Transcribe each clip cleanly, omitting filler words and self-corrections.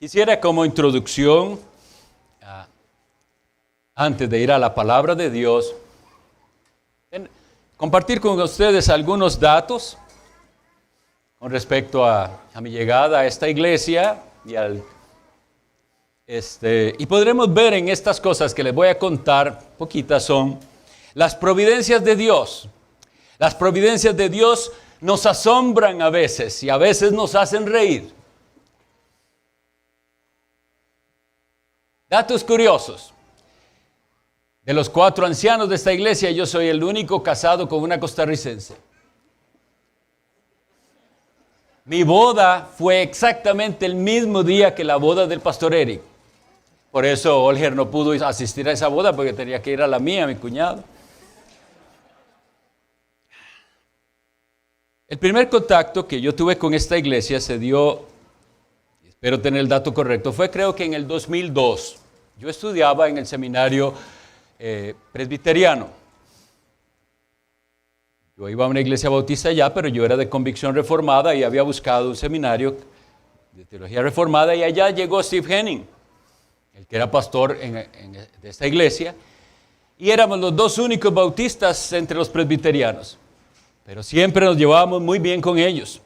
Quisiera como introducción, antes de ir a la palabra de Dios, compartir con ustedes algunos datos con respecto a mi llegada a esta iglesia y podremos ver en estas cosas que les voy a contar, poquitas son, las providencias de Dios. Las providencias de Dios nos asombran a veces y a veces nos hacen reír. Datos curiosos. De los 4 ancianos de esta iglesia, yo soy el único casado con una costarricense. Mi boda fue exactamente el mismo día que la boda del pastor Eric. Por eso Olger no pudo asistir a esa boda porque tenía que ir a la mía, mi cuñado. El primer contacto que yo tuve con esta iglesia se dio, espero tener el dato correcto, fue creo que en el 2002. Yo estudiaba en el seminario presbiteriano. Yo iba a una iglesia bautista allá, pero yo era de convicción reformada y había buscado un seminario de teología reformada y allá llegó Steve Henning, el que era pastor de esta iglesia, y éramos los 2 únicos bautistas entre los presbiterianos, pero siempre nos llevábamos muy bien con ellos.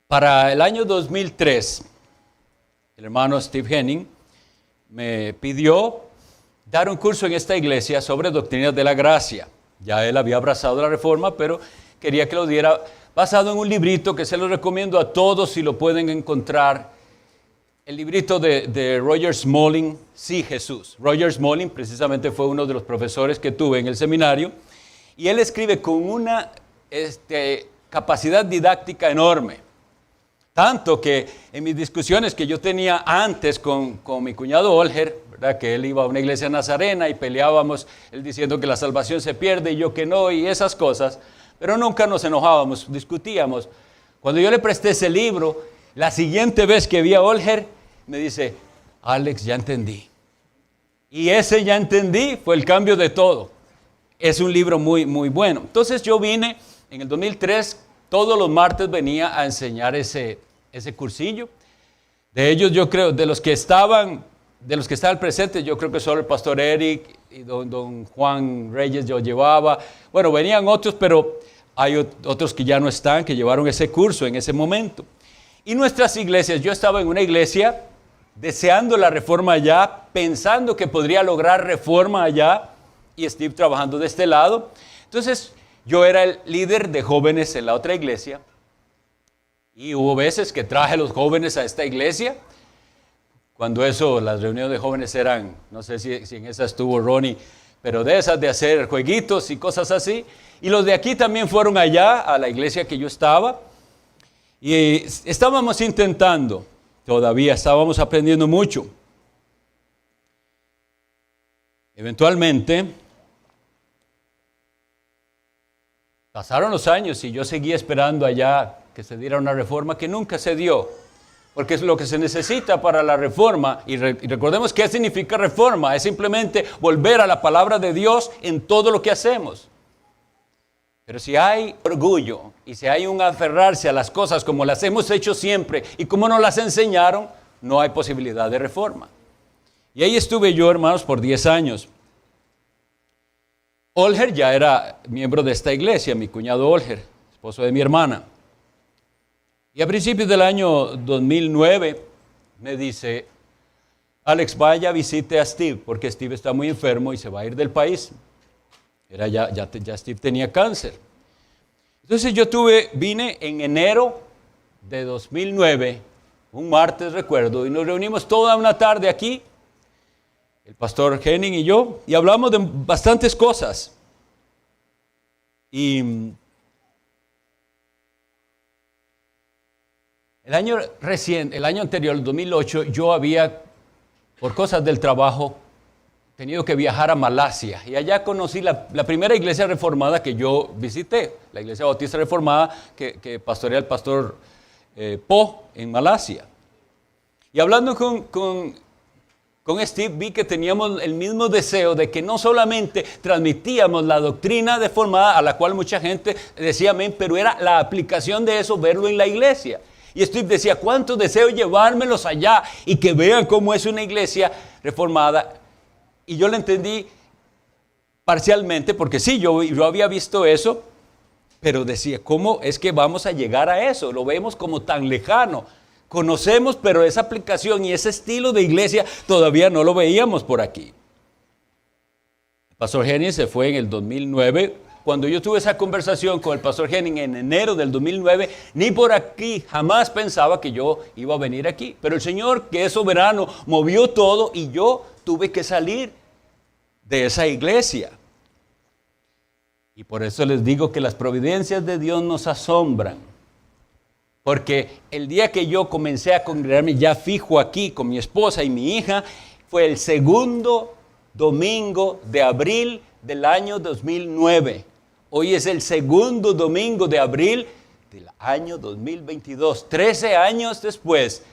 Para el año 2003, el hermano Steve Henning me pidió dar un curso en esta iglesia sobre doctrinas de la gracia. Ya él había abrazado la reforma, pero quería que lo diera basado en un librito que se lo recomiendo a todos si lo pueden encontrar. El librito de Roger Smalling, Sí Jesús. Roger Smalling precisamente fue uno de los profesores que tuve en el seminario y él escribe con una capacidad didáctica enorme. Tanto que en mis discusiones que yo tenía antes con mi cuñado Olger, ¿verdad? Que él iba a una iglesia nazarena y peleábamos, él diciendo que la salvación se pierde y yo que no, y esas cosas, pero nunca nos enojábamos, discutíamos. Cuando yo le presté ese libro, la siguiente vez que vi a Olger, me dice, Alex, ya entendí. Y ese ya entendí fue el cambio de todo. Es un libro muy, muy bueno. Entonces yo vine en el 2003, todos los martes venía a enseñar ese cursillo. De ellos yo creo, de los que estaban presentes, yo creo que solo el pastor Eric y don Juan Reyes yo llevaba. Bueno, venían otros, pero hay otros que ya no están, que llevaron ese curso en ese momento. Y nuestras iglesias, yo estaba en una iglesia deseando la reforma allá, pensando que podría lograr reforma allá, y Steve trabajando de este lado. Entonces, yo era el líder de jóvenes en la otra iglesia y hubo veces que traje a los jóvenes a esta iglesia. Cuando las reuniones de jóvenes eran, no sé si en esa estuvo Ronnie, pero de esas de hacer jueguitos y cosas así. Y los de aquí también fueron allá a la iglesia que yo estaba y estábamos intentando, todavía estábamos aprendiendo mucho. Eventualmente, pasaron los años y yo seguía esperando allá que se diera una reforma que nunca se dio, porque es lo que se necesita para la reforma. Y recordemos qué significa reforma, es simplemente volver a la palabra de Dios en todo lo que hacemos. Pero si hay orgullo y si hay un aferrarse a las cosas como las hemos hecho siempre y como nos las enseñaron, no hay posibilidad de reforma. Y ahí estuve yo, hermanos, por 10 años. Olger ya era miembro de esta iglesia, mi cuñado Olger, esposo de mi hermana. Y a principios del año 2009 me dice, Alex, vaya, visite a Steve, porque Steve está muy enfermo y se va a ir del país. Ya Steve tenía cáncer. Entonces vine en enero de 2009, un martes recuerdo, y nos reunimos toda una tarde aquí, el pastor Henning y yo, y hablamos de bastantes cosas. Y el año anterior, el 2008, yo había, por cosas del trabajo, tenido que viajar a Malasia. Y allá conocí la primera iglesia reformada que yo visité, la iglesia bautista reformada que pastorea el pastor Po en Malasia. Y hablando con Steve, vi que teníamos el mismo deseo de que no solamente transmitíamos la doctrina deformada, a la cual mucha gente decía amén, pero era la aplicación de eso, verlo en la iglesia. Y Steve decía, ¿cuánto deseo llevármelos allá y que vean cómo es una iglesia reformada? Y yo le entendí parcialmente, porque sí, yo había visto eso, pero decía, ¿cómo es que vamos a llegar a eso? Lo vemos como tan lejano. Conocemos, pero esa aplicación y ese estilo de iglesia todavía no lo veíamos por aquí. El pastor Henning se fue en el 2009. Cuando yo tuve esa conversación con el pastor Henning en enero del 2009, ni por aquí jamás pensaba que yo iba a venir aquí. Pero el Señor, que es soberano, movió todo y yo tuve que salir de esa iglesia. Y por eso les digo que las providencias de Dios nos asombran. Porque el día que yo comencé a congregarme ya fijo aquí con mi esposa y mi hija, fue el segundo domingo de abril del año 2009. Hoy es el segundo domingo de abril del año 2022. 13 años después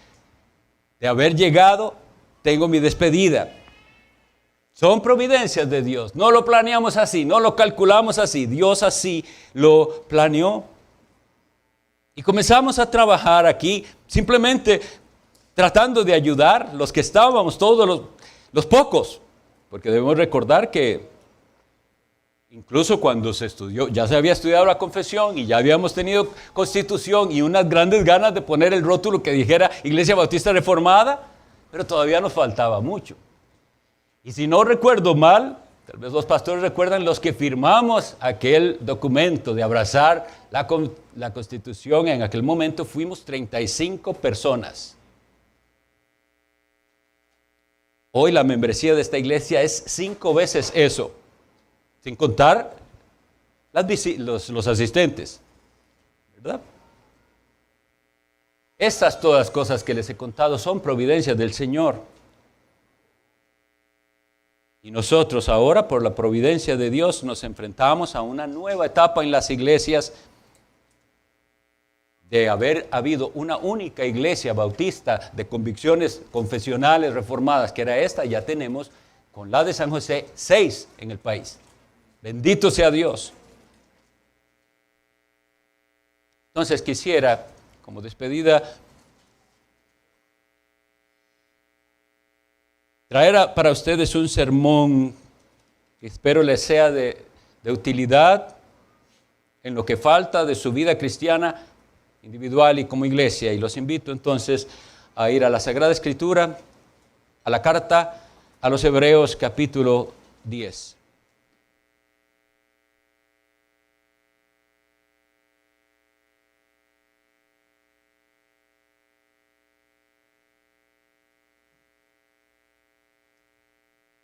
de haber llegado, tengo mi despedida. Son providencias de Dios. No lo planeamos así, no lo calculamos así. Dios así lo planeó. Y comenzamos a trabajar aquí, simplemente tratando de ayudar los que estábamos, todos los pocos. Porque debemos recordar que incluso cuando se estudió, ya se había estudiado la confesión y ya habíamos tenido constitución y unas grandes ganas de poner el rótulo que dijera Iglesia Bautista Reformada, pero todavía nos faltaba mucho. Y si no recuerdo mal, tal vez los pastores recuerdan, los que firmamos aquel documento de abrazar la Constitución, en aquel momento fuimos 35 personas. Hoy la membresía de esta iglesia es 5 veces eso, sin contar los asistentes, ¿verdad? Estas todas cosas que les he contado son providencias del Señor. Y nosotros ahora, por la providencia de Dios, nos enfrentamos a una nueva etapa en las iglesias. De haber habido una única iglesia bautista de convicciones confesionales reformadas, que era esta, ya tenemos con la de San José 6 en el país. Bendito sea Dios. Entonces quisiera, como despedida, traer para ustedes un sermón que espero les sea de utilidad en lo que falta de su vida cristiana individual y como iglesia. Y los invito entonces a ir a la Sagrada Escritura, a la carta a los Hebreos capítulo 10.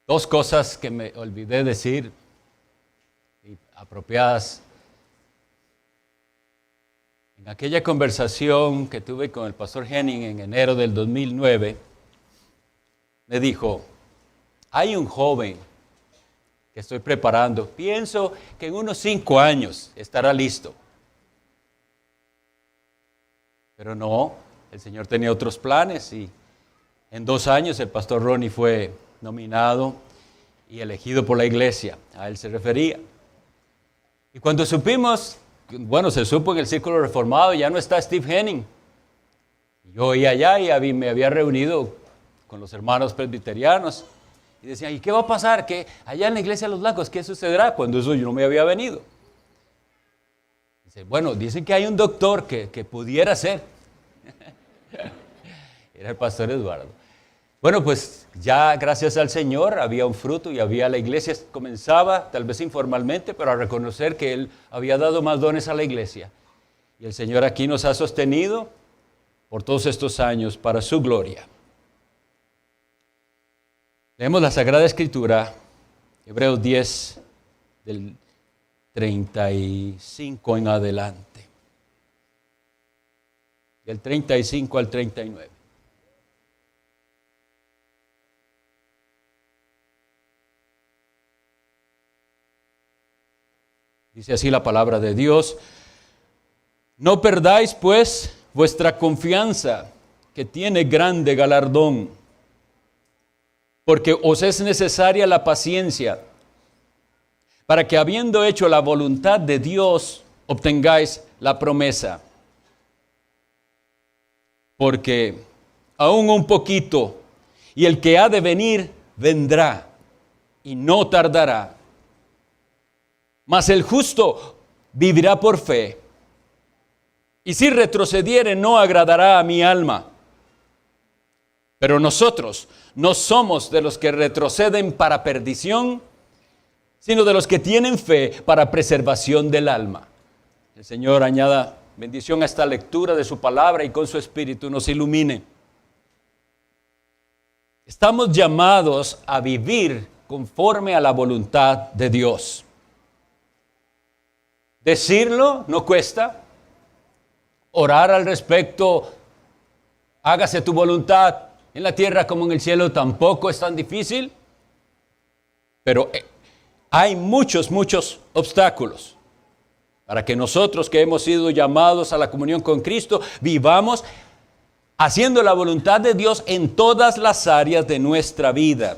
Dos cosas que me olvidé decir, apropiadas. En aquella conversación que tuve con el pastor Henning en enero del 2009, me dijo, hay un joven que estoy preparando, pienso que en unos 5 años estará listo. Pero no, el Señor tenía otros planes y en 2 años el pastor Ronnie fue nominado y elegido por la iglesia. A él se refería. Y cuando supimos, bueno, se supo en el círculo reformado, ya no está Steve Henning. Yo iba allá y me había reunido con los hermanos presbiterianos y decían, ¿y qué va a pasar? ¿Qué allá en la iglesia de los Lagos, qué sucederá cuando eso yo no me había venido? Dice, bueno, dicen que hay un doctor que pudiera ser. Era el pastor Eduardo. Bueno, pues ya gracias al Señor había un fruto y la iglesia comenzaba, tal vez informalmente, pero a reconocer que Él había dado más dones a la iglesia. Y el Señor aquí nos ha sostenido por todos estos años para su gloria. Leemos la Sagrada Escritura, Hebreos 10, del 35 en adelante. Del 35 al 39. Dice así la palabra de Dios, no perdáis pues vuestra confianza, que tiene grande galardón, porque os es necesaria la paciencia, para que habiendo hecho la voluntad de Dios, obtengáis la promesa. porque aún un poquito, y el que ha de venir, vendrá, y no tardará. Mas el justo vivirá por fe, y si retrocediere, no agradará a mi alma. Pero nosotros no somos de los que retroceden para perdición, sino de los que tienen fe para preservación del alma. El Señor añada bendición a esta lectura de su palabra y con su Espíritu nos ilumine. Estamos llamados a vivir conforme a la voluntad de Dios. Decirlo no cuesta. Orar al respecto, hágase tu voluntad en la tierra como en el cielo, tampoco es tan difícil. Pero hay muchos obstáculos para que nosotros que hemos sido llamados a la comunión con Cristo, vivamos haciendo la voluntad de Dios en todas las áreas de nuestra vida.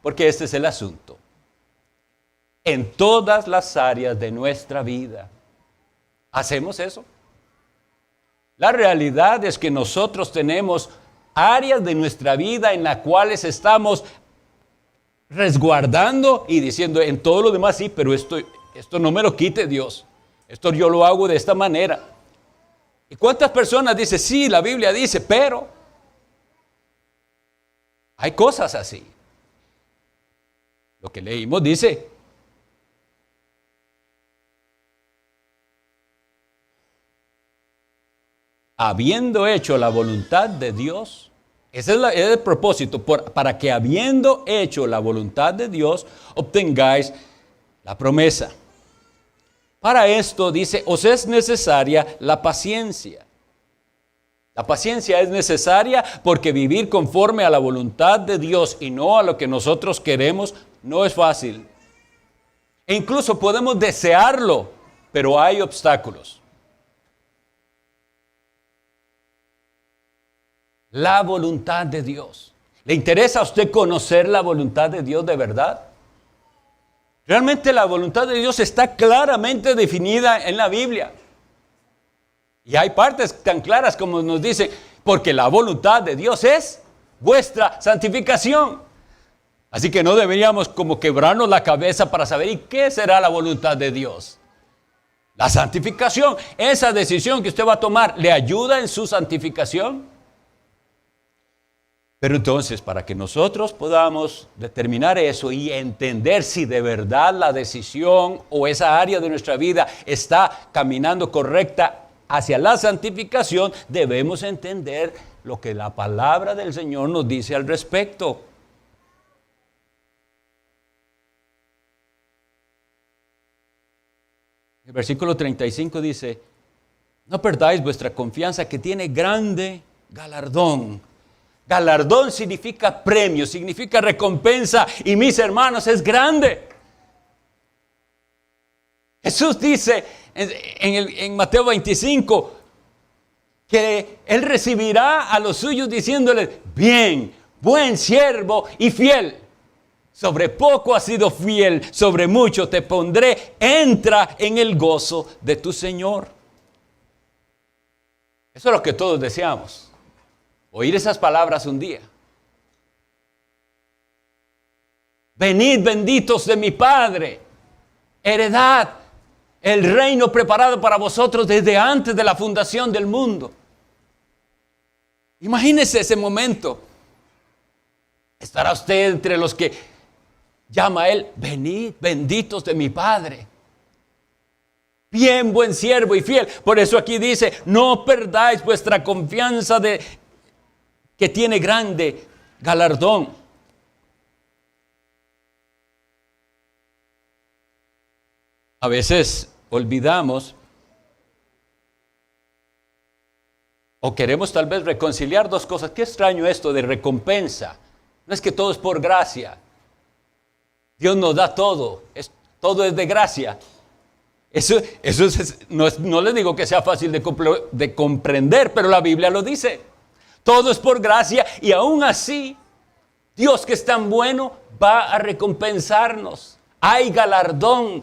Porque este es el asunto. En todas las áreas de nuestra vida. ¿Hacemos eso? La realidad es que nosotros tenemos áreas de nuestra vida en las cuales estamos resguardando y diciendo en todo lo demás sí, pero esto no me lo quite Dios. Esto yo lo hago de esta manera. ¿Y cuántas personas dicen, sí, la Biblia dice, pero hay cosas así? Lo que leímos dice, habiendo hecho la voluntad de Dios, ese es el propósito, para que habiendo hecho la voluntad de Dios, obtengáis la promesa. Para esto, dice, os es necesaria la paciencia. La paciencia es necesaria porque vivir conforme a la voluntad de Dios y no a lo que nosotros queremos no es fácil. E incluso podemos desearlo, pero hay obstáculos. La voluntad de Dios. ¿Le interesa a usted conocer la voluntad de Dios de verdad? Realmente la voluntad de Dios está claramente definida en la Biblia. Y hay partes tan claras como nos dice, porque la voluntad de Dios es vuestra santificación. Así que no deberíamos como quebrarnos la cabeza para saber, ¿y qué será la voluntad de Dios? La santificación, esa decisión que usted va a tomar, ¿le ayuda en su santificación? Pero entonces, para que nosotros podamos determinar eso y entender si de verdad la decisión o esa área de nuestra vida está caminando correcta hacia la santificación, debemos entender lo que la palabra del Señor nos dice al respecto. El versículo 35 dice, no perdáis vuestra confianza que tiene grande galardón. Galardón significa premio, significa recompensa y mis hermanos es grande. Jesús dice en Mateo 25 que Él recibirá a los suyos diciéndoles, bien, buen siervo y fiel. Sobre poco has sido fiel, sobre mucho te pondré, entra en el gozo de tu Señor. Eso es lo que todos deseamos. Oír esas palabras un día. Venid benditos de mi Padre, heredad el reino preparado para vosotros desde antes de la fundación del mundo. Imagínese ese momento. Estará usted entre los que llama a Él, venid benditos de mi Padre. Bien, buen siervo y fiel. Por eso aquí dice, no perdáis vuestra confianza que tiene grande galardón. A veces olvidamos o queremos tal vez reconciliar dos cosas. Qué extraño esto de recompensa. No es que todo es por gracia. Dios nos da todo. Todo es de gracia. Eso no les digo que sea fácil de comprender, pero la Biblia lo dice. Todo es por gracia y aún así, Dios que es tan bueno va a recompensarnos. Hay galardón.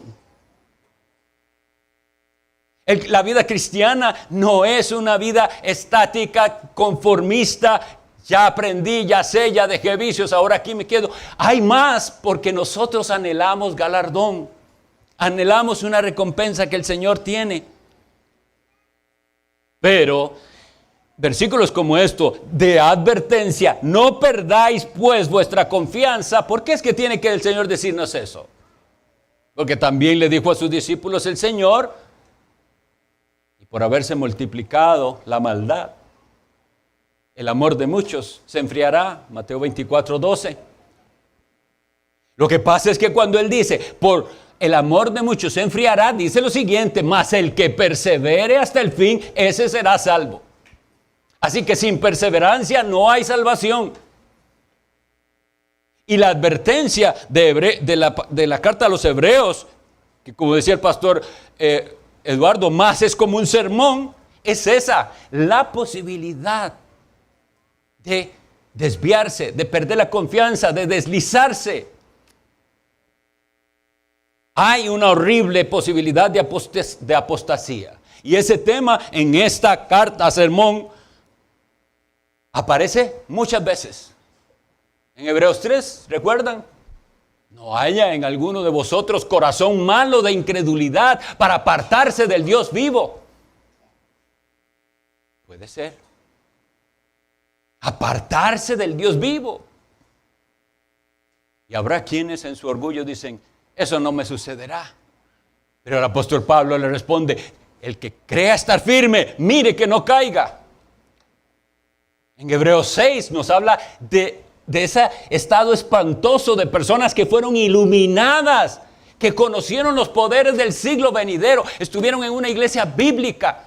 La vida cristiana no es una vida estática, conformista. Ya aprendí, ya sé, ya dejé vicios, ahora aquí me quedo. Hay más, porque nosotros anhelamos galardón. Anhelamos una recompensa que el Señor tiene. Pero versículos como esto, de advertencia, no perdáis pues vuestra confianza. ¿Por qué es que tiene que el Señor decirnos eso? Porque también le dijo a sus discípulos el Señor, y por haberse multiplicado la maldad, el amor de muchos se enfriará. Mateo 24:12. Lo que pasa es que cuando Él dice, por el amor de muchos se enfriará, dice lo siguiente, mas el que persevere hasta el fin, ese será salvo. Así que sin perseverancia no hay salvación. Y la advertencia de la carta a los Hebreos, que como decía el pastor Eduardo, más es como un sermón, es esa, la posibilidad de desviarse, de perder la confianza, de deslizarse. Hay una horrible posibilidad de apostasía. Y ese tema en esta carta, sermón, aparece muchas veces. En Hebreos 3, ¿recuerdan? No haya en alguno de vosotros corazón malo de incredulidad para apartarse del Dios vivo. Puede ser. Apartarse del Dios vivo. Y habrá quienes en su orgullo dicen, eso no me sucederá. Pero el apóstol Pablo le responde, el que crea estar firme, mire que no caiga. En Hebreos 6 nos habla de ese estado espantoso de personas que fueron iluminadas, que conocieron los poderes del siglo venidero, estuvieron en una iglesia bíblica,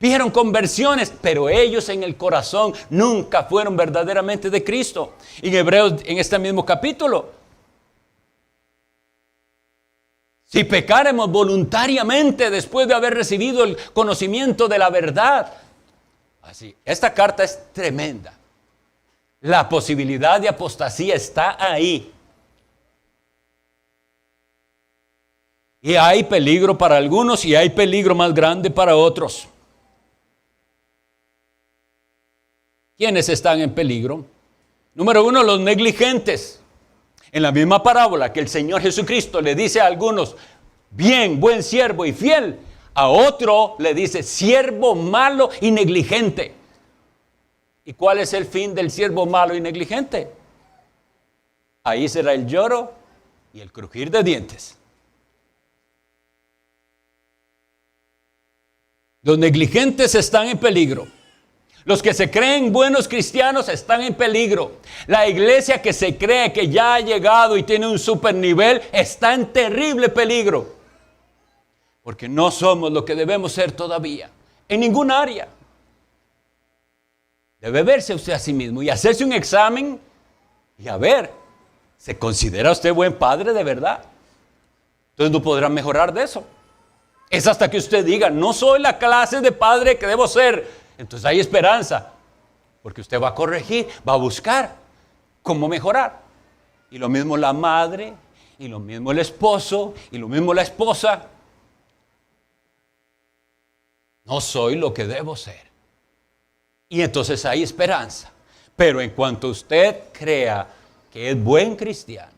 vieron conversiones, pero ellos en el corazón nunca fueron verdaderamente de Cristo. En Hebreos, en este mismo capítulo, si pecáremos voluntariamente después de haber recibido el conocimiento de la verdad. Así, esta carta es tremenda. La posibilidad de apostasía está ahí. Y hay peligro para algunos y hay peligro más grande para otros. ¿Quiénes están en peligro? Número uno, los negligentes. En la misma parábola que el Señor Jesucristo le dice a algunos, bien, buen siervo y fiel, a otro le dice, siervo malo y negligente. ¿Y cuál es el fin del siervo malo y negligente? Ahí será el lloro y el crujir de dientes. Los negligentes están en peligro. Los que se creen buenos cristianos están en peligro. La iglesia que se cree que ya ha llegado y tiene un super nivel está en terrible peligro. Porque no somos lo que debemos ser todavía, en ningún área. Debe verse usted a sí mismo y hacerse un examen y a ver, ¿se considera usted buen padre de verdad? Entonces no podrá mejorar de eso. Es hasta que usted diga, no soy la clase de padre que debo ser. Entonces hay esperanza, porque usted va a corregir, va a buscar cómo mejorar. Y lo mismo la madre, y lo mismo el esposo, y lo mismo la esposa. No soy lo que debo ser. Y entonces hay esperanza. Pero en cuanto usted crea que es buen cristiano,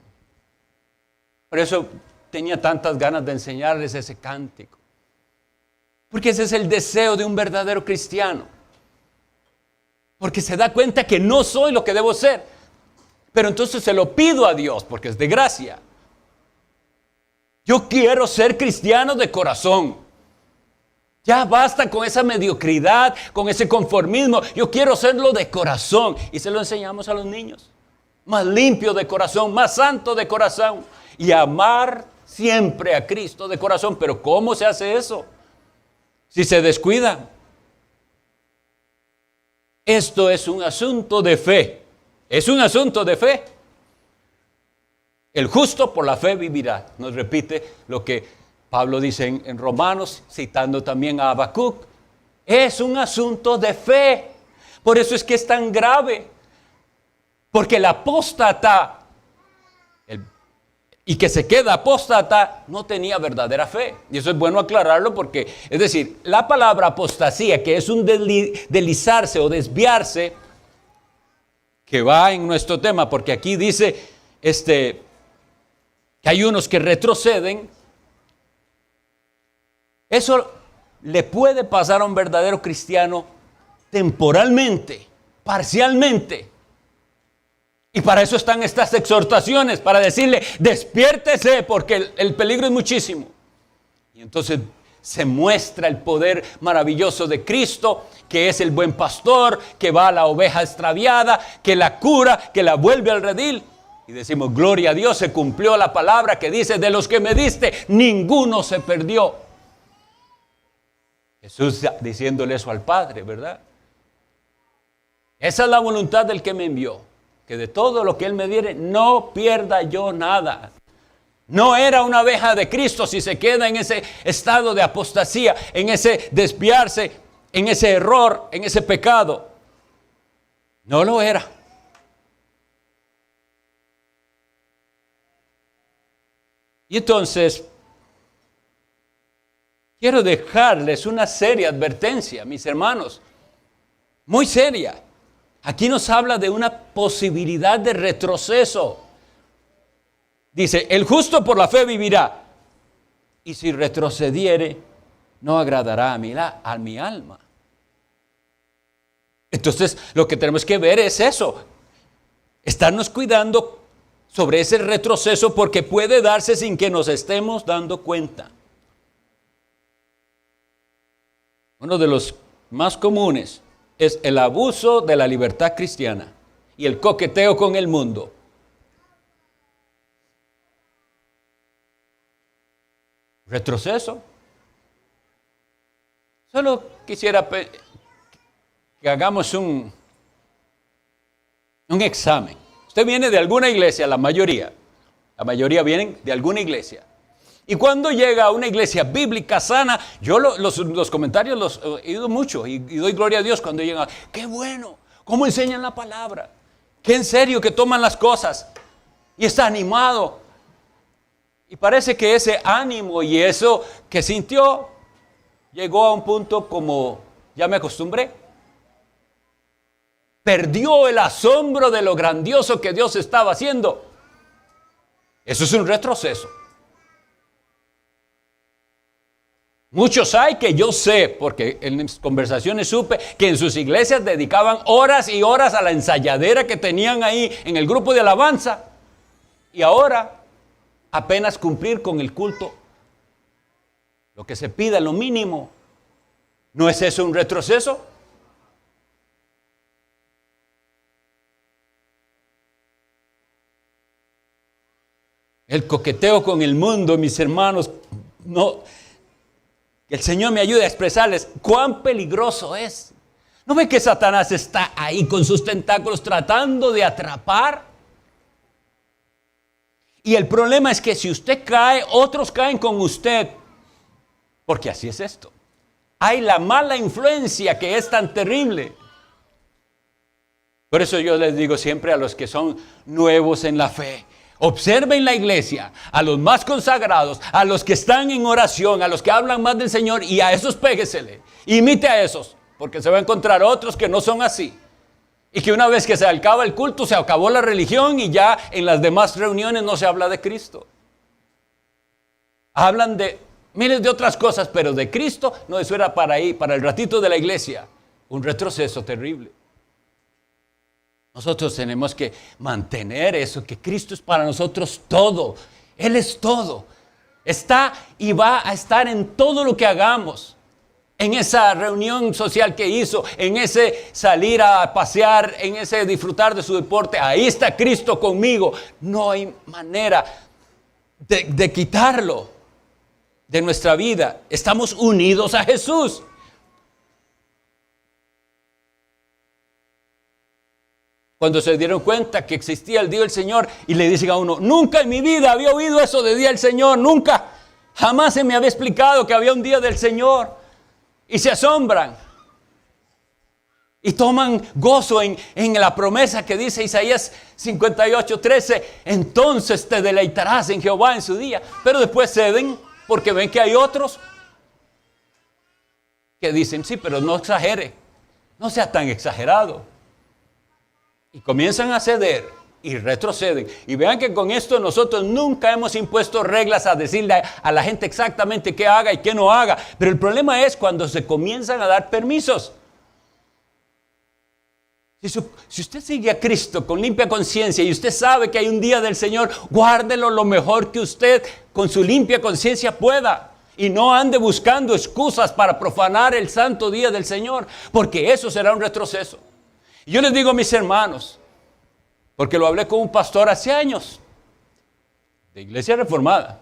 por eso tenía tantas ganas de enseñarles ese cántico. Porque ese es el deseo de un verdadero cristiano. Porque se da cuenta que no soy lo que debo ser. Pero entonces se lo pido a Dios porque es de gracia. Yo quiero ser cristiano de corazón. Ya basta con esa mediocridad, con ese conformismo. Yo quiero serlo de corazón. Y se lo enseñamos a los niños. Más limpio de corazón, más santo de corazón. Y amar siempre a Cristo de corazón. Pero ¿cómo se hace eso? Si se descuida. Esto es un asunto de fe. Es un asunto de fe. El justo por la fe vivirá. Nos repite lo que Pablo dice en Romanos, citando también a Habacuc. Es un asunto de fe. Por eso es que es tan grave. Porque el apóstata, y que se queda apóstata, no tenía verdadera fe. Y eso es bueno aclararlo porque, es decir, la palabra apostasía, que es un deslizarse o desviarse, que va en nuestro tema, porque aquí dice que hay unos que retroceden. Eso le puede pasar a un verdadero cristiano temporalmente, parcialmente. Y para eso están estas exhortaciones, para decirle, despiértese porque el peligro es muchísimo. Y entonces se muestra el poder maravilloso de Cristo, que es el buen pastor, que va a la oveja extraviada, que la cura, que la vuelve al redil. Y decimos, gloria a Dios, se cumplió la palabra que dice, de los que me diste, ninguno se perdió. Jesús diciéndole eso al Padre, ¿verdad? Esa es la voluntad del que me envió, que de todo lo que Él me diere, no pierda yo nada. No era una oveja de Cristo si se queda en ese estado de apostasía, en ese desviarse, en ese error, en ese pecado. No lo era. Y entonces, quiero dejarles una seria advertencia, mis hermanos, muy seria. Aquí nos habla de una posibilidad de retroceso. Dice, el justo por la fe vivirá, y si retrocediere, no agradará a mi alma. Entonces, lo que tenemos que ver es eso, estarnos cuidando sobre ese retroceso porque puede darse sin que nos estemos dando cuenta. Uno de los más comunes es el abuso de la libertad cristiana y el coqueteo con el mundo. Retroceso. Solo quisiera que hagamos un examen. Usted viene de alguna iglesia, la mayoría vienen de alguna iglesia. Y cuando llega a una iglesia bíblica sana, yo los comentarios los he oído mucho y doy gloria a Dios cuando llegan. ¡Qué bueno! ¿Cómo enseñan la palabra? ¡Qué en serio que toman las cosas! Y está animado. Y parece que ese ánimo y eso que sintió llegó a un punto como, ya me acostumbré. Perdió el asombro de lo grandioso que Dios estaba haciendo. Eso es un retroceso. Muchos hay que yo sé, porque en mis conversaciones supe que en sus iglesias dedicaban horas y horas a la ensayadera que tenían ahí en el grupo de alabanza. Y ahora apenas cumplir con el culto, lo que se pida, lo mínimo. ¿No es eso un retroceso? El coqueteo con el mundo, mis hermanos, no. Que el Señor me ayude a expresarles cuán peligroso es. ¿No ve que Satanás está ahí con sus tentáculos tratando de atrapar? Y el problema es que si usted cae, otros caen con usted. Porque así es esto. Hay la mala influencia que es tan terrible. Por eso yo les digo siempre a los que son nuevos en la fe, observen la iglesia, a los más consagrados, a los que están en oración, a los que hablan más del Señor, y a esos péguesele, imite a esos, porque se va a encontrar otros que no son así. Y que una vez que se acaba el culto, se acabó la religión y ya en las demás reuniones no se habla de Cristo. Hablan de miles de otras cosas, pero de Cristo no, eso era para ahí, para el ratito de la iglesia. Un retroceso terrible. Nosotros tenemos que mantener eso, que Cristo es para nosotros todo. Él es todo. Está y va a estar en todo lo que hagamos. En esa reunión social que hizo, en ese salir a pasear, en ese disfrutar de su deporte. Ahí está Cristo conmigo. No hay manera de quitarlo de nuestra vida. Estamos unidos a Jesús. Cuando se dieron cuenta que existía el día del Señor y le dicen a uno, nunca en mi vida había oído eso de día del Señor, nunca, jamás se me había explicado que había un día del Señor. Y se asombran. Y toman gozo en la promesa que dice Isaías 58:13. Entonces te deleitarás en Jehová en su día. Pero después ceden porque ven que hay otros que dicen, sí, pero no exagere. No sea tan exagerado. Y comienzan a ceder y retroceden. Y vean que con esto nosotros nunca hemos impuesto reglas a decirle a la gente exactamente qué haga y qué no haga. Pero el problema es cuando se comienzan a dar permisos. Si usted sigue a Cristo con limpia conciencia y usted sabe que hay un día del Señor, guárdelo lo mejor que usted con su limpia conciencia pueda. Y no ande buscando excusas para profanar el santo día del Señor, porque eso será un retroceso. Y yo les digo a mis hermanos, porque lo hablé con un pastor hace años, de Iglesia Reformada,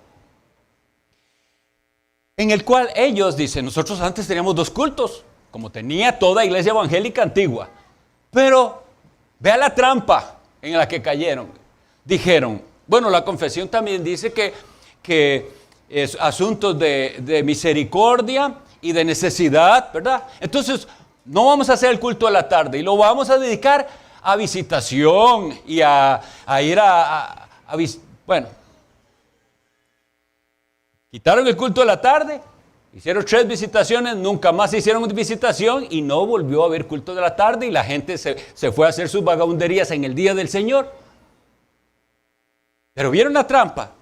en el cual ellos dicen, nosotros antes teníamos 2 cultos, como tenía toda iglesia evangélica antigua. Pero vea la trampa en la que cayeron. Dijeron, bueno, la confesión también dice que es asuntos de misericordia y de necesidad, ¿verdad? Entonces, no vamos a hacer el culto a la tarde y lo vamos a dedicar a visitación y a ir bueno, quitaron el culto a la tarde. Hicieron 3 visitaciones, nunca más hicieron visitación y no volvió a haber culto de la tarde y la gente se fue a hacer sus vagabunderías en el día del Señor. Pero vieron la trampa.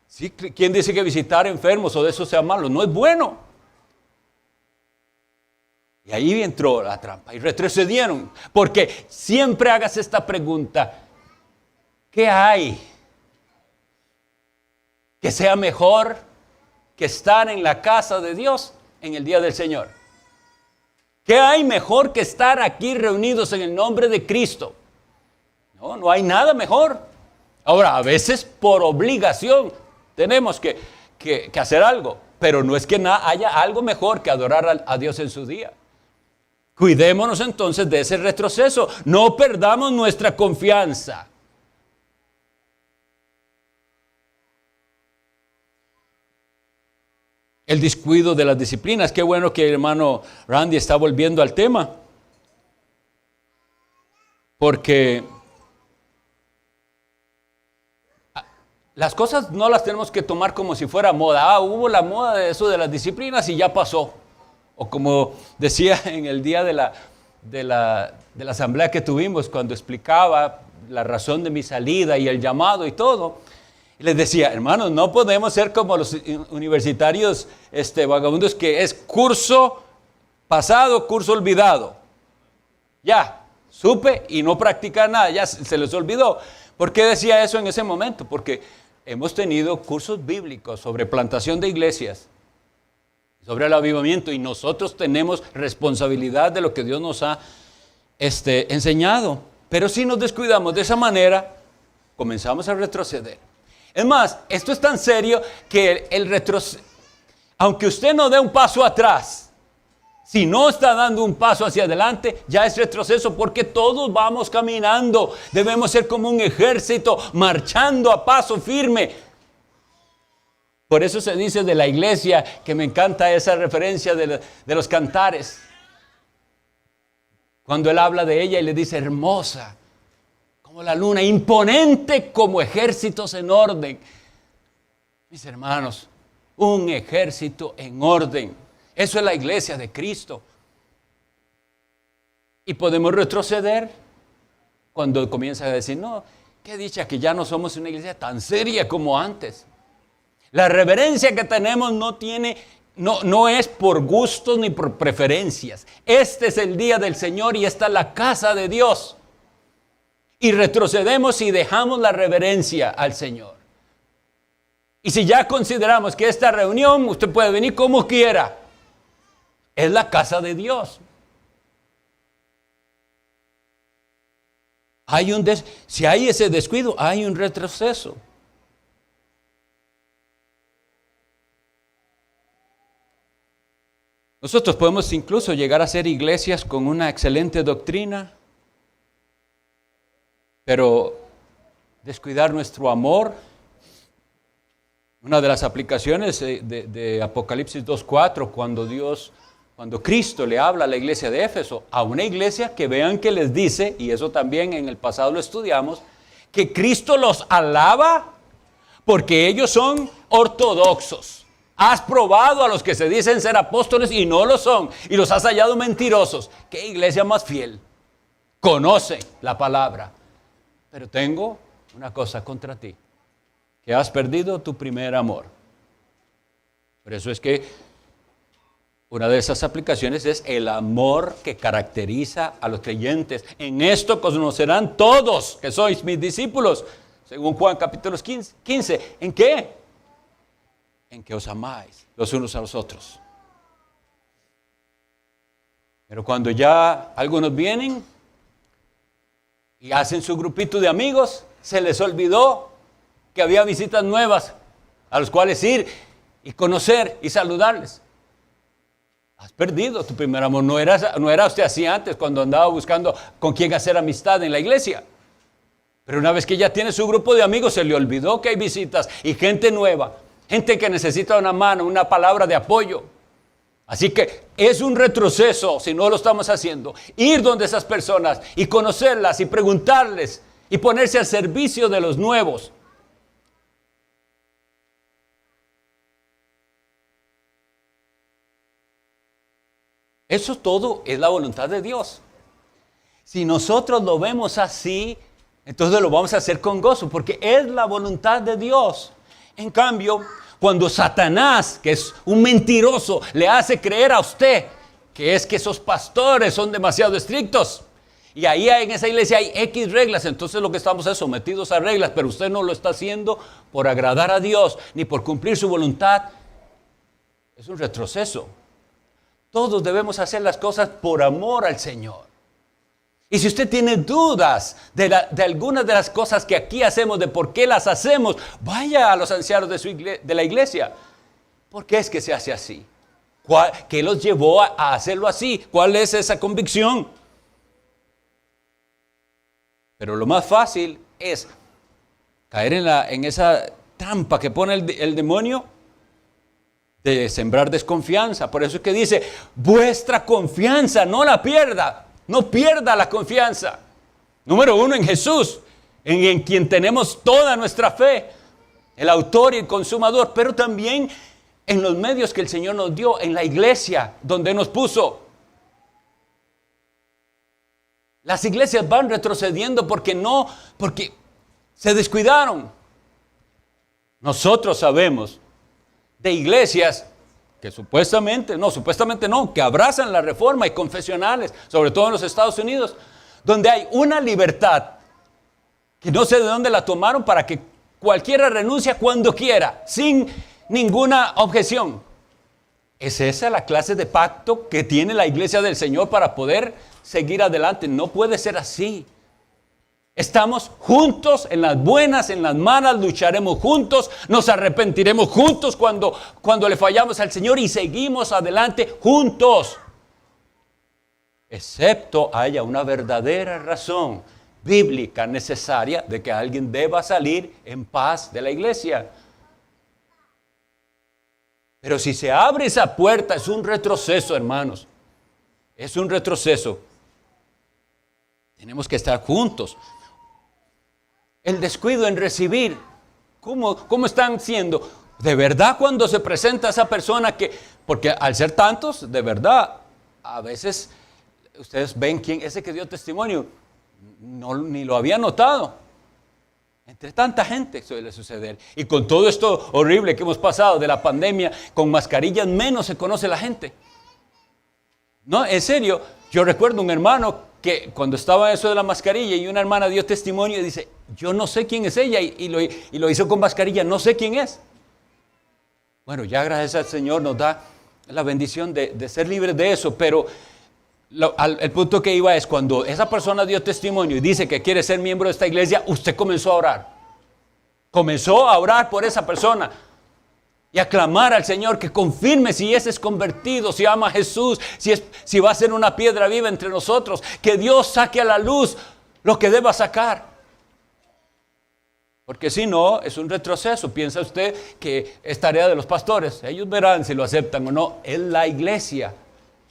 ¿Sí? ¿Quién dice que visitar enfermos o de eso sea malo? No es bueno. Y ahí entró la trampa y retrocedieron. Porque siempre hagas esta pregunta. ¿Qué hay que sea mejor que estar en la casa de Dios en el día del Señor? ¿Qué hay mejor que estar aquí reunidos en el nombre de Cristo? No hay nada mejor. Ahora, a veces por obligación tenemos que hacer algo, pero no es que haya algo mejor que adorar a Dios en su día. Cuidémonos entonces de ese retroceso. No perdamos nuestra confianza. El descuido de las disciplinas. Qué bueno que el hermano Randy está volviendo al tema. Porque las cosas no las tenemos que tomar como si fuera moda. Hubo la moda de eso de las disciplinas y ya pasó. O como decía en el día de la asamblea que tuvimos, cuando explicaba la razón de mi salida y el llamado y todo. Les decía, hermanos, no podemos ser como los universitarios vagabundos que es curso pasado, curso olvidado. Ya, supe y no practicar nada, ya se les olvidó. ¿Por qué decía eso en ese momento? Porque hemos tenido cursos bíblicos sobre plantación de iglesias, sobre el avivamiento, y nosotros tenemos responsabilidad de lo que Dios nos ha enseñado. Pero si nos descuidamos de esa manera, comenzamos a retroceder. Es más, esto es tan serio que aunque usted no dé un paso atrás, si no está dando un paso hacia adelante, ya es retroceso, porque todos vamos caminando. Debemos ser como un ejército marchando a paso firme. Por eso se dice de la iglesia, que me encanta esa referencia de los cantares. Cuando él habla de ella y le dice hermosa como la luna, imponente como ejércitos en orden. Mis hermanos, un ejército en orden. Eso es la iglesia de Cristo. Y podemos retroceder cuando comienza a decir, no, qué dicha que ya no somos una iglesia tan seria como antes. La reverencia que tenemos no es por gustos ni por preferencias. Este es el día del Señor y esta es la casa de Dios. Y retrocedemos y dejamos la reverencia al Señor. Y si ya consideramos que esta reunión, usted puede venir como quiera, es la casa de Dios. Si hay ese descuido, hay un retroceso. Nosotros podemos incluso llegar a ser iglesias con una excelente doctrina, pero descuidar nuestro amor. Una de las aplicaciones de Apocalipsis 2:4, cuando cuando Cristo le habla a la iglesia de Éfeso, a una iglesia que vean que les dice, y eso también en el pasado lo estudiamos, que Cristo los alaba porque ellos son ortodoxos. Has probado a los que se dicen ser apóstoles y no lo son, y los has hallado mentirosos. ¿Qué iglesia más fiel? Conoce la palabra. Pero tengo una cosa contra ti, que has perdido tu primer amor. Por eso es que una de esas aplicaciones es el amor que caracteriza a los creyentes. En esto conocerán todos que sois mis discípulos, según Juan capítulo 15. ¿En qué? En que os amáis los unos a los otros. Pero cuando ya algunos vienen y hacen su grupito de amigos, se les olvidó que había visitas nuevas a los cuales ir y conocer y saludarles. Has perdido tu primer amor. No era usted así antes cuando andaba buscando con quién hacer amistad en la iglesia. Pero una vez que ya tiene su grupo de amigos, se le olvidó que hay visitas y gente nueva. Gente que necesita una mano, una palabra de apoyo. Así que es un retroceso si no lo estamos haciendo. Ir donde esas personas y conocerlas y preguntarles y ponerse al servicio de los nuevos. Eso todo es la voluntad de Dios. Si nosotros lo vemos así, entonces lo vamos a hacer con gozo, porque es la voluntad de Dios. En cambio, cuando Satanás, que es un mentiroso, le hace creer a usted que es que esos pastores son demasiado estrictos, y ahí en esa iglesia hay X reglas, entonces lo que estamos es sometidos a reglas, pero usted no lo está haciendo por agradar a Dios, ni por cumplir su voluntad, es un retroceso. Todos debemos hacer las cosas por amor al Señor. Y si usted tiene dudas de algunas de las cosas que aquí hacemos, de por qué las hacemos, vaya a los ancianos de la iglesia. ¿Por qué es que se hace así? ¿Qué los llevó a hacerlo así? ¿Cuál es esa convicción? Pero lo más fácil es caer en esa trampa que pone el demonio de sembrar desconfianza. Por eso es que dice, vuestra confianza no la pierda. No pierda la confianza. Número uno, en Jesús, en quien tenemos toda nuestra fe, el autor y el consumador, pero también en los medios que el Señor nos dio, en la iglesia donde nos puso. Las iglesias van retrocediendo porque se descuidaron. Nosotros sabemos de iglesias que supuestamente no, que abrazan la reforma y confesionales, sobre todo en los Estados Unidos, donde hay una libertad que no sé de dónde la tomaron para que cualquiera renuncie cuando quiera, sin ninguna objeción. ¿Es esa la clase de pacto que tiene la iglesia del Señor para poder seguir adelante? No puede ser así. Estamos juntos en las buenas, en las malas, lucharemos juntos, nos arrepentiremos juntos cuando le fallamos al Señor y seguimos adelante juntos. Excepto haya una verdadera razón bíblica necesaria de que alguien deba salir en paz de la iglesia. Pero si se abre esa puerta, es un retroceso, hermanos. Es un retroceso. Tenemos que estar juntos. El descuido en recibir, ¿cómo están siendo? De verdad, cuando se presenta esa persona porque al ser tantos, de verdad, a veces ustedes ven quién ese que dio testimonio, ni lo había notado. Entre tanta gente suele suceder. Y con todo esto horrible que hemos pasado de la pandemia, con mascarillas menos se conoce la gente. No, en serio, yo recuerdo un hermano que cuando estaba eso de la mascarilla y una hermana dio testimonio y dice, yo no sé quién es ella y lo hizo con mascarilla, no sé quién es. Bueno, ya gracias al Señor nos da la bendición de ser libres de eso, pero el punto que iba es cuando esa persona dio testimonio y dice que quiere ser miembro de esta iglesia, usted comenzó a orar. Comenzó a orar por esa persona. Y a clamar al Señor que confirme si ese es convertido, si ama a Jesús, si va a ser una piedra viva entre nosotros. Que Dios saque a la luz lo que deba sacar. Porque si no, es un retroceso. Piensa usted que es tarea de los pastores. Ellos verán si lo aceptan o no. Es la iglesia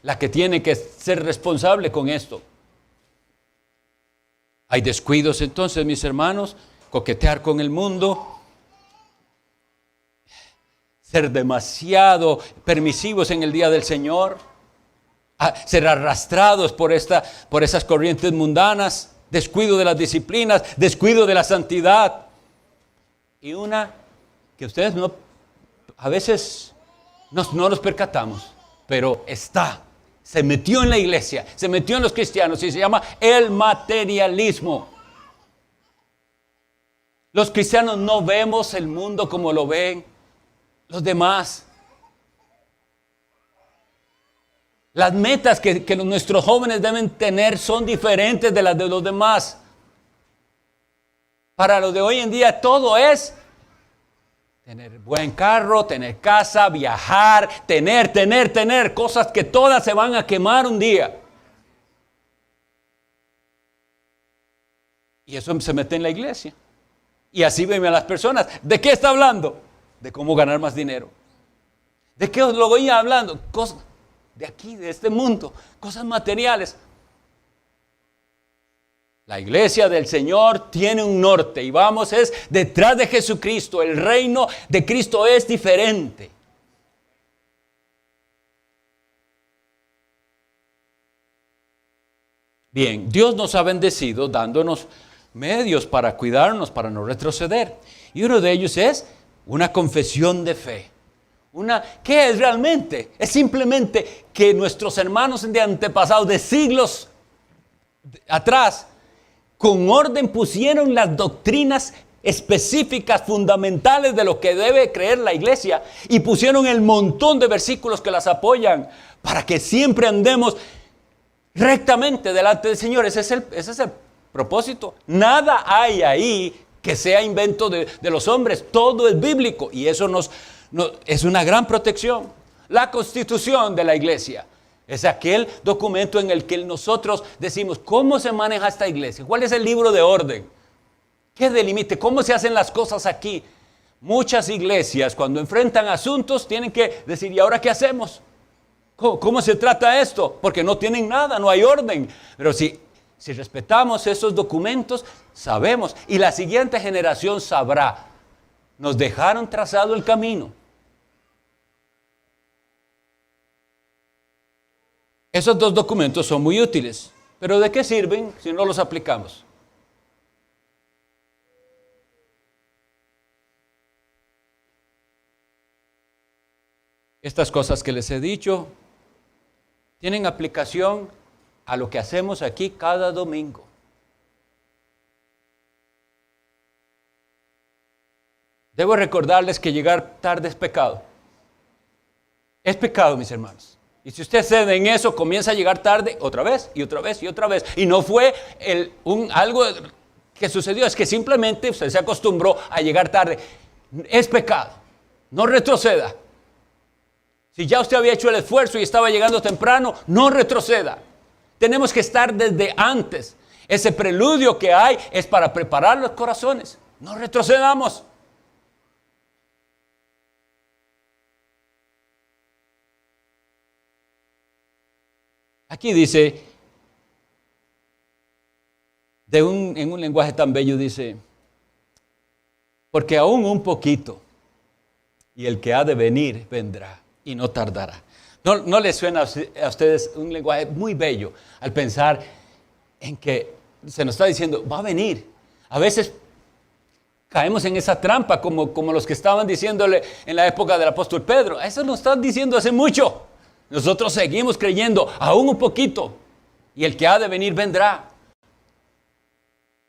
la que tiene que ser responsable con esto. Hay descuidos entonces, mis hermanos, coquetear con el mundo, ser demasiado permisivos en el día del Señor, ser arrastrados por esas corrientes mundanas, descuido de las disciplinas, descuido de la santidad. Y una que ustedes a veces no nos percatamos, pero se metió en la iglesia, se metió en los cristianos y se llama el materialismo. Los cristianos no vemos el mundo como lo ven los demás. Las metas que nuestros jóvenes deben tener son diferentes de las de los demás. Para los de hoy en día todo es tener buen carro, tener casa, viajar, tener cosas que todas se van a quemar un día. Y eso se mete en la iglesia. Y así ven a las personas. ¿De qué está hablando? De cómo ganar más dinero. ¿De qué os lo voy hablando? Cosas de aquí, de este mundo, cosas materiales. La iglesia del Señor tiene un norte y vamos es detrás de Jesucristo. El reino de Cristo es diferente. Bien, Dios nos ha bendecido dándonos medios para cuidarnos, para no retroceder. Y uno de ellos es una confesión de fe. ¿Qué es realmente? Es simplemente que nuestros hermanos de antepasados, de siglos atrás, con orden pusieron las doctrinas específicas, fundamentales de lo que debe creer la iglesia y pusieron el montón de versículos que las apoyan para que siempre andemos rectamente delante del Señor. Ese es el propósito. Nada hay ahí que sea invento de los hombres. Todo es bíblico y eso es una gran protección. La constitución de la iglesia es aquel documento en el que nosotros decimos cómo se maneja esta iglesia, cuál es el libro de orden, qué delimite, cómo se hacen las cosas aquí. Muchas iglesias cuando enfrentan asuntos tienen que decir, ¿y ahora qué hacemos? ¿Cómo se trata esto? Porque no tienen nada, no hay orden. Pero si respetamos esos documentos, sabemos y la siguiente generación sabrá. Nos dejaron trazado el camino. Esos dos documentos son muy útiles, pero ¿de qué sirven si no los aplicamos? Estas cosas que les he dicho tienen aplicación a lo que hacemos aquí cada domingo. Debo recordarles que llegar tarde es pecado. Es pecado, mis hermanos. Y si usted cede en eso, comienza a llegar tarde otra vez y otra vez y otra vez. Y no fue algo que sucedió, es que simplemente usted se acostumbró a llegar tarde. Es pecado. No retroceda. Si ya usted había hecho el esfuerzo y estaba llegando temprano, no retroceda. Tenemos que estar desde antes. Ese preludio que hay es para preparar los corazones. No retrocedamos. Aquí dice, en un lenguaje tan bello dice, porque aún un poquito, y el que ha de venir vendrá y no tardará. ¿No les suena a ustedes un lenguaje muy bello al pensar en que se nos está diciendo, va a venir? A veces caemos en esa trampa como los que estaban diciéndole en la época del apóstol Pedro. Eso lo están diciendo hace mucho. Nosotros seguimos creyendo aún un poquito y el que ha de venir vendrá.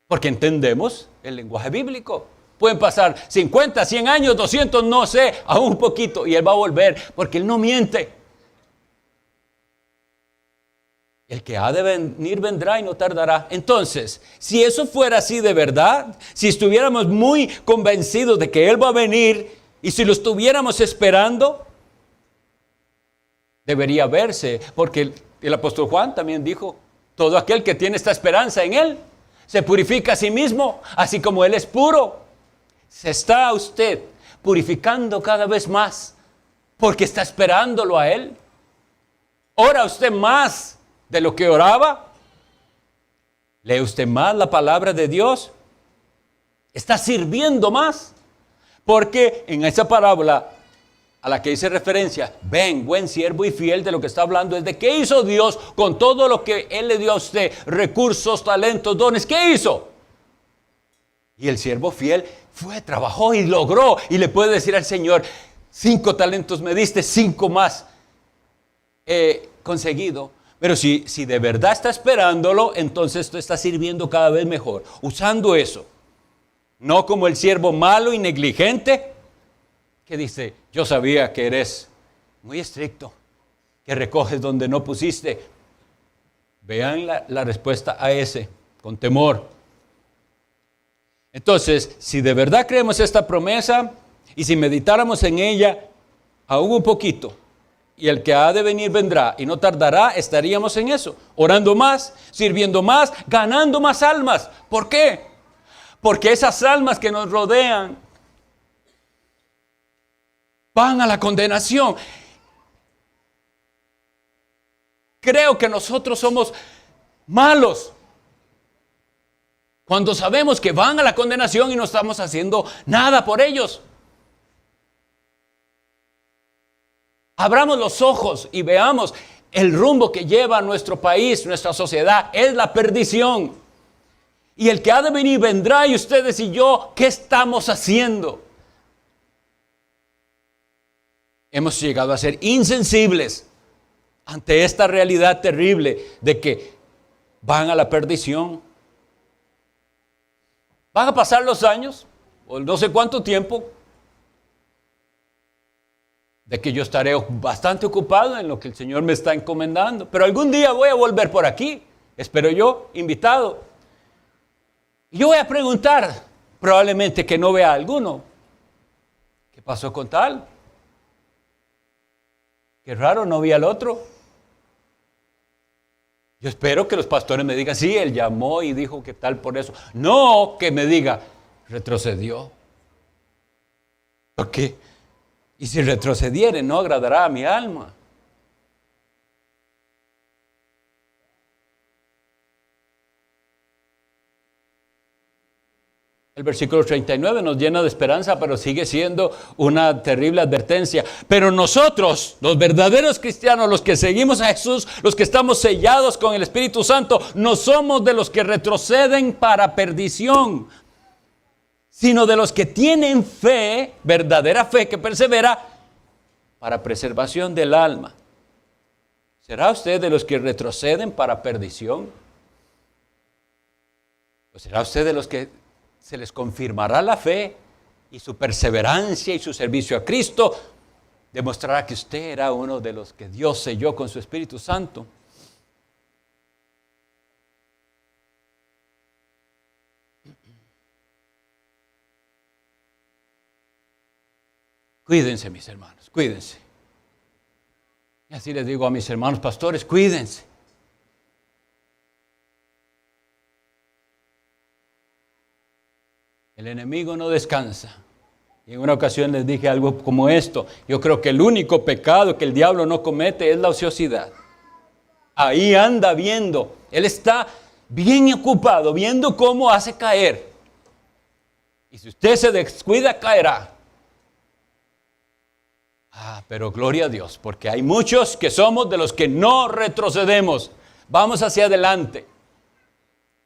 Porque entendemos el lenguaje bíblico. Pueden pasar 50, 100 años, 200, no sé, aún un poquito y Él va a volver porque Él no miente. El que ha de venir vendrá y no tardará. Entonces, si eso fuera así de verdad, si estuviéramos muy convencidos de que Él va a venir y si lo estuviéramos esperando, debería verse, porque el apóstol Juan también dijo, todo aquel que tiene esta esperanza en Él, se purifica a sí mismo, así como Él es puro. Se está usted purificando cada vez más, porque está esperándolo a Él. ¿Ora usted más de lo que oraba? ¿Lee usted más la palabra de Dios? ¿Está sirviendo más? Porque en esa parábola a la que hice referencia, ven, buen siervo y fiel, de lo que está hablando es de qué hizo Dios con todo lo que Él le dio a usted, recursos, talentos, dones. ¿Qué hizo? Y el siervo fiel fue, trabajó y logró. Y le puede decir al Señor, 5 talentos me diste, 5 más he conseguido. Pero si de verdad está esperándolo, entonces esto está sirviendo cada vez mejor, usando eso. No como el siervo malo y negligente, que dice, yo sabía que eres muy estricto, que recoges donde no pusiste. Vean la respuesta a ese, con temor. Entonces, si de verdad creemos esta promesa, y si meditáramos en ella, aún un poquito, y el que ha de venir vendrá, y no tardará, estaríamos en eso, orando más, sirviendo más, ganando más almas. ¿Por qué? Porque esas almas que nos rodean van a la condenación. Creo que nosotros somos malos cuando sabemos que van a la condenación y no estamos haciendo nada por ellos. Abramos los ojos y veamos el rumbo que lleva nuestro país, nuestra sociedad, es la perdición. Y el que ha de venir vendrá, y ustedes y yo, ¿qué estamos haciendo? Hemos llegado a ser insensibles ante esta realidad terrible de que van a la perdición. Van a pasar los años, o no sé cuánto tiempo, de que yo estaré bastante ocupado en lo que el Señor me está encomendando. Pero algún día voy a volver por aquí, espero yo, invitado. Y yo voy a preguntar, probablemente que no vea a alguno, ¿qué pasó con tal? Qué raro, no vi al otro. Yo espero que los pastores me digan, sí, él llamó y dijo que tal por eso. No que me diga, retrocedió. ¿Por qué? Y si retrocediere, no agradará a mi alma. El versículo 39 nos llena de esperanza, pero sigue siendo una terrible advertencia. Pero nosotros, los verdaderos cristianos, los que seguimos a Jesús, los que estamos sellados con el Espíritu Santo, no somos de los que retroceden para perdición, sino de los que tienen fe, verdadera fe que persevera, para preservación del alma. ¿Será usted de los que retroceden para perdición? ¿O será usted de los que se les confirmará la fe y su perseverancia y su servicio a Cristo demostrará que usted era uno de los que Dios selló con su Espíritu Santo? Cuídense, mis hermanos, cuídense. Y así les digo a mis hermanos pastores, cuídense. El enemigo no descansa. Y en una ocasión les dije algo como esto. Yo creo que el único pecado que el diablo no comete es la ociosidad. Ahí anda viendo. Él está bien ocupado, viendo cómo hace caer. Y si usted se descuida, caerá. Pero gloria a Dios, porque hay muchos que somos de los que no retrocedemos. Vamos hacia adelante.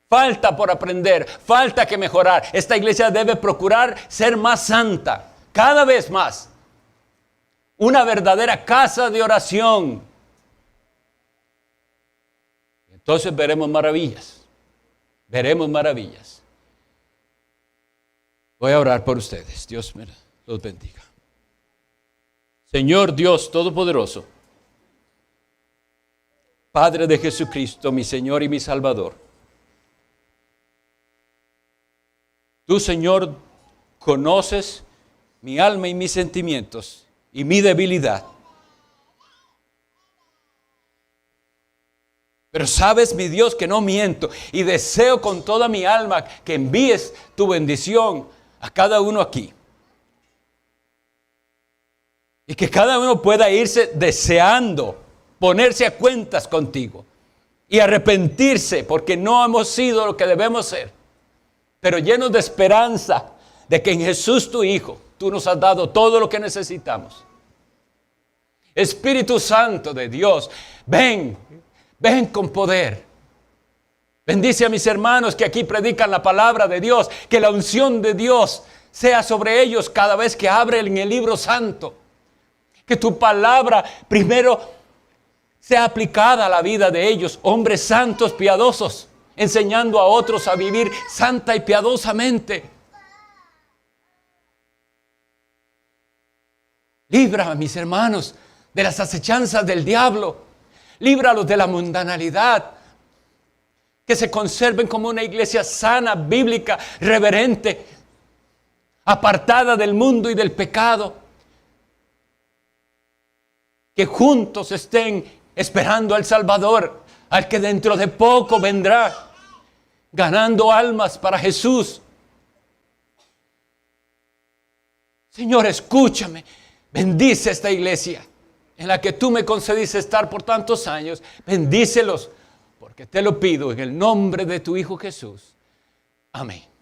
Falta por aprender, falta que mejorar. Esta iglesia debe procurar ser más santa, cada vez más. Una verdadera casa de oración. Entonces veremos maravillas. Veremos maravillas. Voy a orar por ustedes. Dios me los bendiga. Señor Dios Todopoderoso, Padre de Jesucristo, mi Señor y mi Salvador. Tú, Señor, conoces mi alma y mis sentimientos y mi debilidad. Pero sabes, mi Dios, que no miento y deseo con toda mi alma que envíes tu bendición a cada uno aquí. Y que cada uno pueda irse deseando ponerse a cuentas contigo y arrepentirse porque no hemos sido lo que debemos ser, pero llenos de esperanza de que en Jesús tu Hijo, tú nos has dado todo lo que necesitamos. Espíritu Santo de Dios, ven con poder. Bendice a mis hermanos que aquí predican la palabra de Dios, que la unción de Dios sea sobre ellos cada vez que abren el libro santo. Que tu palabra primero sea aplicada a la vida de ellos, hombres santos, piadosos, enseñando a otros a vivir santa y piadosamente. Libra a mis hermanos de las acechanzas del diablo. Líbralos de la mundanalidad. Que se conserven como una iglesia sana, bíblica, reverente, apartada del mundo y del pecado. Que juntos estén esperando al Salvador, al que dentro de poco vendrá, ganando almas para Jesús. Señor, escúchame, bendice esta iglesia en la que tú me concediste estar por tantos años. Bendícelos, porque te lo pido en el nombre de tu Hijo Jesús. Amén.